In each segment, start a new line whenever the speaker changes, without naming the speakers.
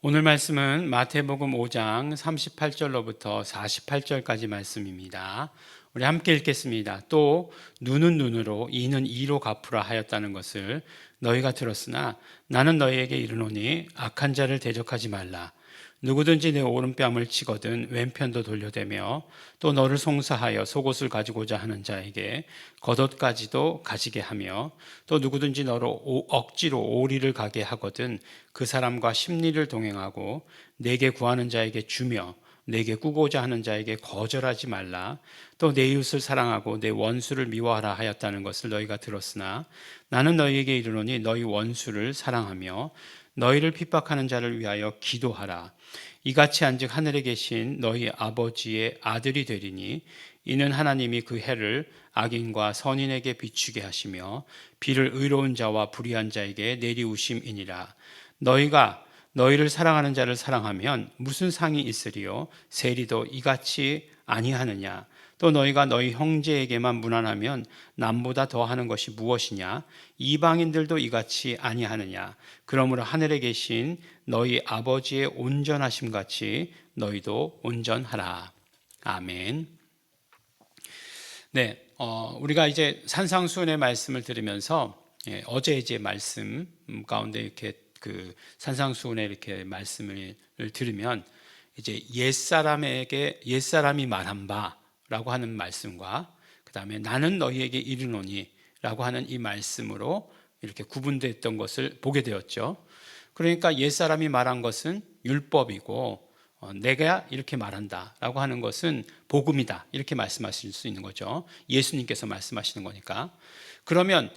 오늘 말씀은 마태복음 5장 38절로부터 48절까지 말씀입니다. 우리 함께 읽겠습니다. 또 눈은 눈으로 이는 이로 갚으라 하였다는 것을 너희가 들었으나 나는 너희에게 이르노니 악한 자를 대적하지 말라. 누구든지 내 오른뺨을 치거든 왼편도 돌려대며 또 너를 송사하여 속옷을 가지고자 하는 자에게 겉옷까지도 가지게 하며 또 누구든지 너로 억지로 오리를 가게 하거든 그 사람과 심리를 동행하고 내게 구하는 자에게 주며 내게 꾸고자 하는 자에게 거절하지 말라. 또 내 이웃을 사랑하고 내 원수를 미워하라 하였다는 것을 너희가 들었으나 나는 너희에게 이르노니 너희 원수를 사랑하며 너희를 핍박하는 자를 위하여 기도하라. 이같이 한즉 하늘에 계신 너희 아버지의 아들이 되리니 이는 하나님이 그 해를 악인과 선인에게 비추게 하시며 비를 의로운 자와 불의한 자에게 내리우심이니라. 너희가 너희를 사랑하는 자를 사랑하면 무슨 상이 있으리요? 세리도 이같이 아니하느냐? 또 너희가 너희 형제에게만 무난하면 남보다 더하는 것이 무엇이냐? 이방인들도 이같이 아니하느냐? 그러므로 하늘에 계신 너희 아버지의 온전하심 같이 너희도 온전하라. 아멘. 네, 우리가 이제 산상수훈의 말씀을 들으면서 어제 이제 말씀 가운데 이렇게 그 산상수훈의 이렇게 말씀을 들으면 이제 옛사람이 말한 바라고 하는 말씀과 그 다음에 나는 너희에게 이르노니라고 하는 이 말씀으로 이렇게 구분됐던 것을 보게 되었죠. 그러니까 옛사람이 말한 것은 율법이고 내가 이렇게 말한다라고 하는 것은 복음이다 이렇게 말씀하실 수 있는 거죠. 예수님께서 말씀하시는 거니까. 그러면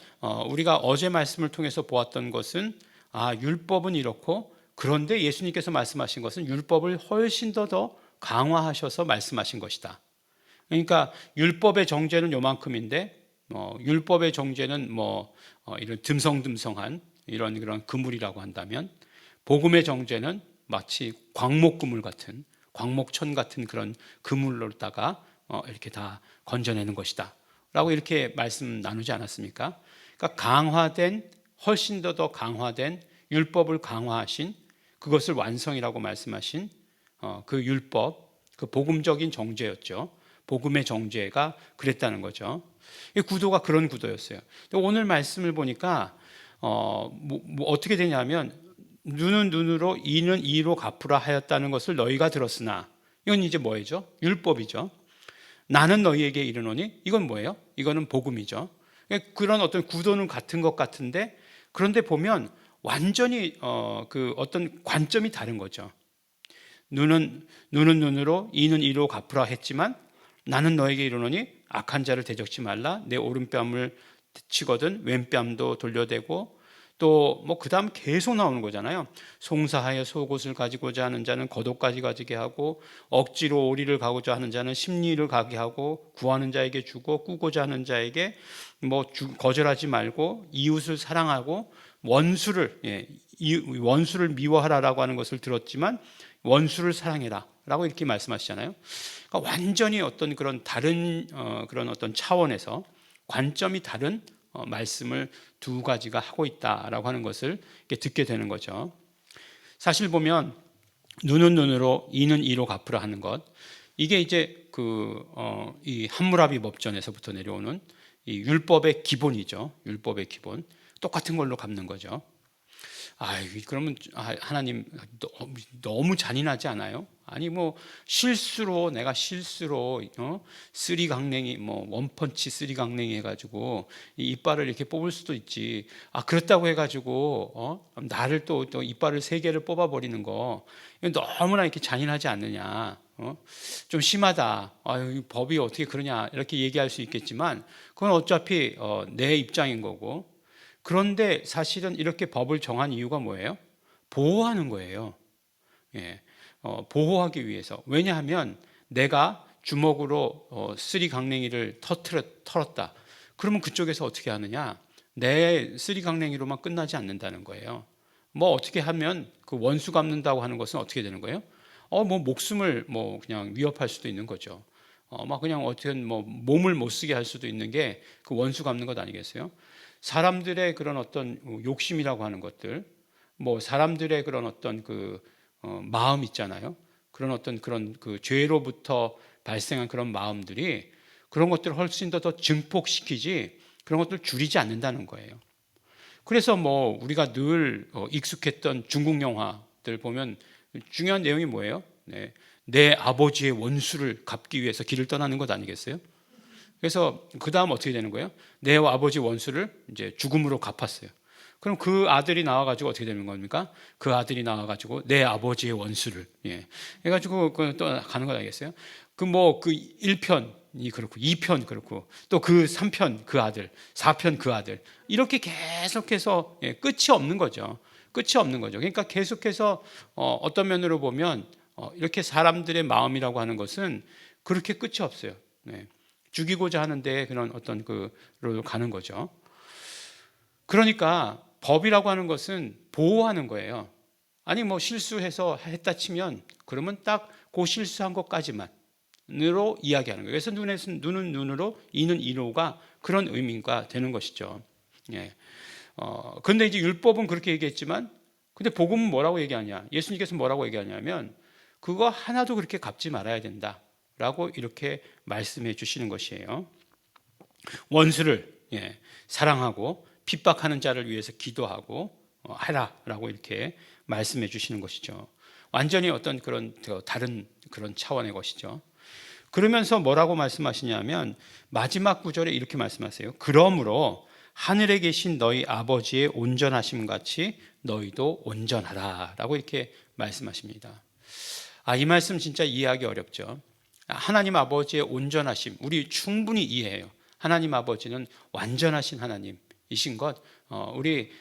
우리가 어제 말씀을 통해서 보았던 것은 율법은 이렇고 그런데 예수님께서 말씀하신 것은 율법을 훨씬 더 강화하셔서 말씀하신 것이다. 그러니까 율법의 정죄는 요만큼인데 율법의 정죄는 이런 듬성듬성한 이런 그런 그물이라고 한다면 복음의 정죄는 마치 광목그물 같은 광목천 같은 그런 그물로다가 이렇게 다 건져내는 것이다 라고 이렇게 말씀 나누지 않았습니까? 그러니까 훨씬 더 강화된 율법을 강화하신 그것을 완성이라고 말씀하신 그 율법, 그 복음적인 정죄였죠. 복음의 정죄가 그랬다는 거죠. 이 구도가 그런 구도였어요. 오늘 말씀을 보니까 어떻게 되냐면 눈은 눈으로 이는 이로 갚으라 하였다는 것을 너희가 들었으나 이건 이제 뭐죠? 율법이죠. 나는 너희에게 이르노니 이건 뭐예요? 이거는 복음이죠. 그런 어떤 구도는 같은 것 같은데 그런데 보면 완전히 그 어떤 관점이 다른 거죠. 눈은 눈으로 이는 이로 갚으라 했지만 나는 너에게 이르노니 악한 자를 대적지 말라. 내 오른뺨을 치거든 왼뺨도 돌려대고 또 그 다음 계속 나오는 거잖아요. 송사하여 속옷을 가지고자 하는 자는 겉옷까지 가지게 하고 억지로 오리를 가고자 하는 자는 심리를 가게 하고 구하는 자에게 주고 꾸고자 하는 자에게 거절하지 말고 이웃을 사랑하고 원수를 미워하라라고 하는 것을 들었지만 원수를 사랑해라 라고 이렇게 말씀하시잖아요. 그러니까 완전히 어떤 그런 다른 그런 어떤 차원에서 관점이 다른 말씀을 두 가지가 하고 있다라고 하는 것을 이렇게 듣게 되는 거죠. 사실 보면 눈은 눈으로 이는 이로 갚으라 하는 것, 이게 이제 이 함무라비 법전에서부터 내려오는 이 율법의 기본이죠. 율법의 기본, 똑같은 걸로 갚는 거죠. 그러면 하나님 너무 잔인하지 않아요? 아니 내가 실수로 쓰리강냉이 원펀치 쓰리강냉이 해가지고 이 이빨을 이렇게 뽑을 수도 있지. 그렇다고 해가지고 나를 또 이빨을 세 개를 뽑아버리는 거 이건 너무나 이렇게 잔인하지 않느냐? 좀 심하다. 법이 어떻게 그러냐? 이렇게 얘기할 수 있겠지만 그건 어차피 내 입장인 거고. 그런데 사실은 이렇게 법을 정한 이유가 뭐예요? 보호하는 거예요. 보호하기 위해서. 왜냐하면 내가 주먹으로 쓰리강냉이를 털었다. 그러면 그쪽에서 어떻게 하느냐? 내 쓰리강냉이로만 끝나지 않는다는 거예요. 어떻게 하면 그 원수 갚는다고 하는 것은 어떻게 되는 거예요? 목숨을 그냥 위협할 수도 있는 거죠. 그냥 어떻게든 몸을 못 쓰게 할 수도 있는 게 그 원수 갚는 것 아니겠어요? 사람들의 그런 어떤 욕심이라고 하는 것들, 사람들의 그런 어떤 마음 있잖아요. 그런 어떤 그런 그 죄로부터 발생한 그런 마음들이 그런 것들을 훨씬 더 증폭시키지 그런 것들을 줄이지 않는다는 거예요. 그래서 뭐 우리가 늘 익숙했던 중국 영화들 보면 중요한 내용이 뭐예요? 네. 내 아버지의 원수를 갚기 위해서 길을 떠나는 것 아니겠어요? 그래서 그 다음 어떻게 되는 거예요? 내 아버지 원수를 이제 죽음으로 갚았어요. 그럼 그 아들이 나와가지고 어떻게 되는 겁니까? 그 아들이 나와가지고 내 아버지의 원수를, 예. 해가지고 또 가는 거 아니겠어요? 그 뭐 그 1편이 그렇고 2편 그렇고 또 그 3편 그 아들, 4편 그 아들. 이렇게 계속해서 끝이 없는 거죠. 끝이 없는 거죠. 그러니까 계속해서 어떤 면으로 보면 이렇게 사람들의 마음이라고 하는 것은 그렇게 끝이 없어요. 네. 죽이고자 하는데 그런 어떤 그로 가는 거죠. 그러니까 법이라고 하는 것은 보호하는 거예요. 아니 뭐 실수해서 했다 치면 그러면 딱 그 실수한 것까지만으로 이야기하는 거예요. 그래서 눈은 눈으로 이는 이로가 그런 의미가 되는 것이죠. 예. 근데 이제 율법은 그렇게 얘기했지만 근데 복음은 뭐라고 얘기하냐? 예수님께서 뭐라고 얘기하냐면 그거 하나도 그렇게 갚지 말아야 된다라고 이렇게 말씀해 주시는 것이에요. 원수를 사랑하고 핍박하는 자를 위해서 기도하고 하라라고 이렇게 말씀해 주시는 것이죠. 완전히 어떤 그런 다른 그런 차원의 것이죠. 그러면서 뭐라고 말씀하시냐면 마지막 구절에 이렇게 말씀하세요. 그러므로 하늘에 계신 너희 아버지의 온전하심 같이 너희도 온전하라라고 이렇게 말씀하십니다. 이 말씀 진짜 이해하기 어렵죠. 하나님 아버지의 온전하심 우리 충분히 이해해요. 하나님 아버지는 완전하신 하나님이신 것 우리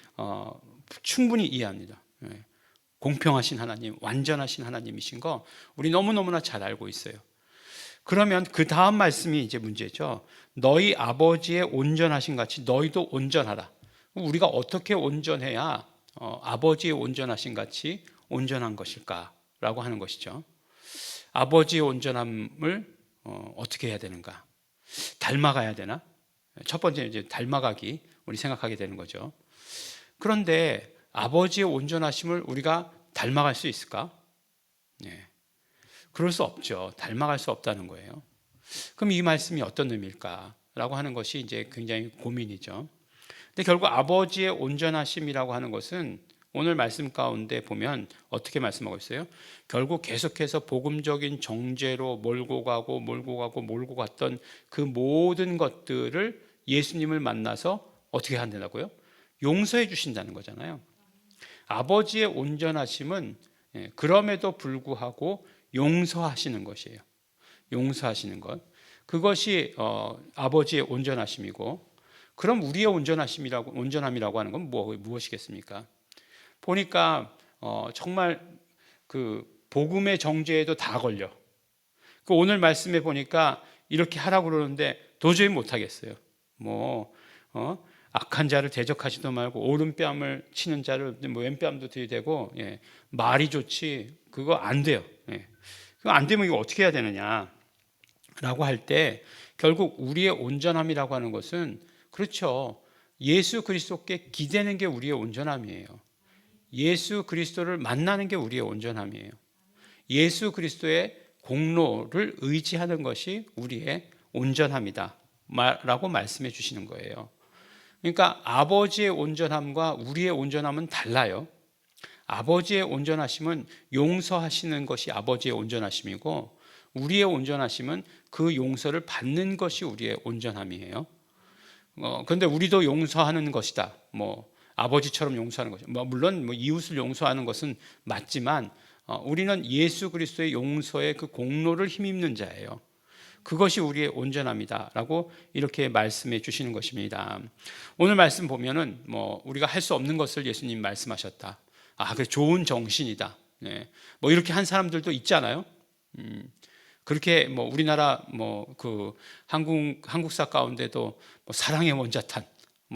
충분히 이해합니다. 공평하신 하나님, 완전하신 하나님이신 거 우리 너무너무나 잘 알고 있어요. 그러면 그 다음 말씀이 이제 문제죠. 너희 아버지의 온전하신 같이 너희도 온전하라. 우리가 어떻게 온전해야 아버지의 온전하신 같이 온전한 것일까라고 하는 것이죠. 아버지의 온전함을 어떻게 해야 되는가? 닮아가야 되나? 첫 번째 이제 닮아가기 우리 생각하게 되는 거죠. 그런데 아버지의 온전하심을 우리가 닮아갈 수 있을까? 네. 그럴 수 없죠. 닮아갈 수 없다는 거예요. 그럼 이 말씀이 어떤 의미일까라고 하는 것이 이제 굉장히 고민이죠. 근데 결국 아버지의 온전하심이라고 하는 것은 오늘 말씀 가운데 보면 어떻게 말씀하고 있어요? 결국 계속해서 복음적인 정죄로 몰고 갔던 그 모든 것들을 예수님을 만나서 어떻게 한다고요? 용서해 주신다는 거잖아요. 아버지의 온전하심은 그럼에도 불구하고 용서하시는 것이에요. 용서하시는 것. 그것이 아버지의 온전하심이고 그럼 우리의 온전함이라고 하는 건 무엇이겠습니까? 보니까 정말 그 복음의 정죄에도 다 걸려. 그 오늘 말씀에 보니까 이렇게 하라고 그러는데 도저히 못 하겠어요. 악한 자를 대적하지도 말고 오른뺨을 치는 자를 왼뺨도 들이대고 말이 좋지 그거 안 돼요. 그거 안 되면 이거 어떻게 해야 되느냐라고 할 때 결국 우리의 온전함이라고 하는 것은 그렇죠. 예수 그리스도께 기대는 게 우리의 온전함이에요. 예수 그리스도를 만나는 게 우리의 온전함이에요. 예수 그리스도의 공로를 의지하는 것이 우리의 온전함이다 라고 말씀해 주시는 거예요. 그러니까 아버지의 온전함과 우리의 온전함은 달라요. 아버지의 온전하심은 용서하시는 것이 아버지의 온전하심이고 우리의 온전하심은 그 용서를 받는 것이 우리의 온전함이에요. 그런데 우리도 용서하는 것이다. 아버지처럼 용서하는 것이 물론 이웃을 용서하는 것은 맞지만 우리는 예수 그리스도의 용서의 그 공로를 힘입는 자예요. 그것이 우리의 온전함이다라고 이렇게 말씀해 주시는 것입니다. 오늘 말씀 보면은 우리가 할 수 없는 것을 예수님 말씀하셨다. 그 좋은 정신이다. 이렇게 한 사람들도 있잖아요. 그렇게 우리나라 그 한국사 가운데도 사랑의 원자탄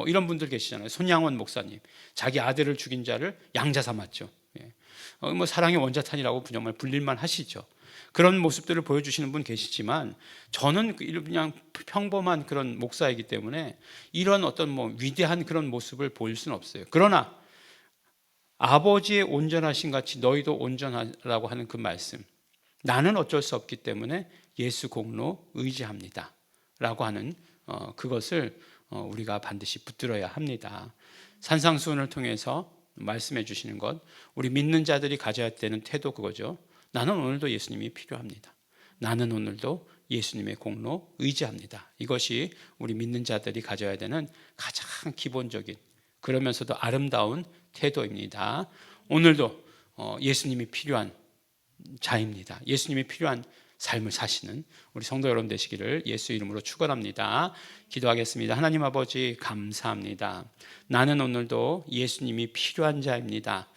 이런 분들 계시잖아요. 손양원 목사님 자기 아들을 죽인 자를 양자 삼았죠. 사랑의 원자탄이라고 정말 불릴만 하시죠. 그런 모습들을 보여주시는 분 계시지만 저는 그냥 평범한 그런 목사이기 때문에 이런 어떤 위대한 그런 모습을 보일 수는 없어요. 그러나 아버지의 온전하신 같이 너희도 온전하라고 하는 그 말씀. 나는 어쩔 수 없기 때문에 예수 공로 의지합니다 라고 하는 그것을 우리가 반드시 붙들어야 합니다. 산상수훈을 통해서 말씀해 주시는 것, 우리 믿는 자들이 가져야 되는 태도 그거죠. 나는 오늘도 예수님이 필요합니다. 나는 오늘도 예수님의 공로 의지합니다. 이것이 우리 믿는 자들이 가져야 되는 가장 기본적인, 그러면서도 아름다운 태도입니다. 오늘도 예수님이 필요한 자입니다. 예수님이 필요한 삶을 사시는 우리 성도 여러분 되시기를 예수 이름으로 축원합니다. 기도하겠습니다. 하나님 아버지 감사합니다. 나는 오늘도 예수님이 필요한 자입니다.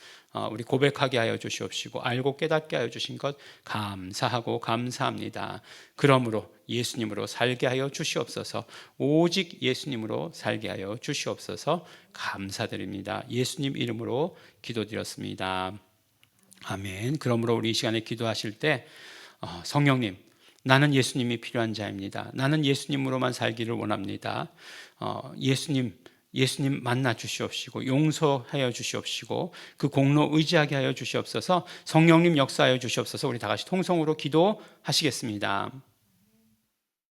우리 고백하게 하여 주시옵시고 알고 깨닫게 하여 주신 것 감사하고 감사합니다. 그러므로 예수님으로 살게 하여 주시옵소서. 오직 예수님으로 살게 하여 주시옵소서. 감사드립니다. 예수님 이름으로 기도드렸습니다. 아멘. 그러므로 우리 이 시간에 기도하실 때 성령님, 나는 예수님이 필요한 자입니다. 나는 예수님으로만 살기를 원합니다. 예수님 만나 주시옵시고 용서하여 주시옵시고 그 공로 의지하게 하여 주시옵소서. 성령님 역사하여 주시옵소서. 우리 다 같이 통성으로 기도하시겠습니다.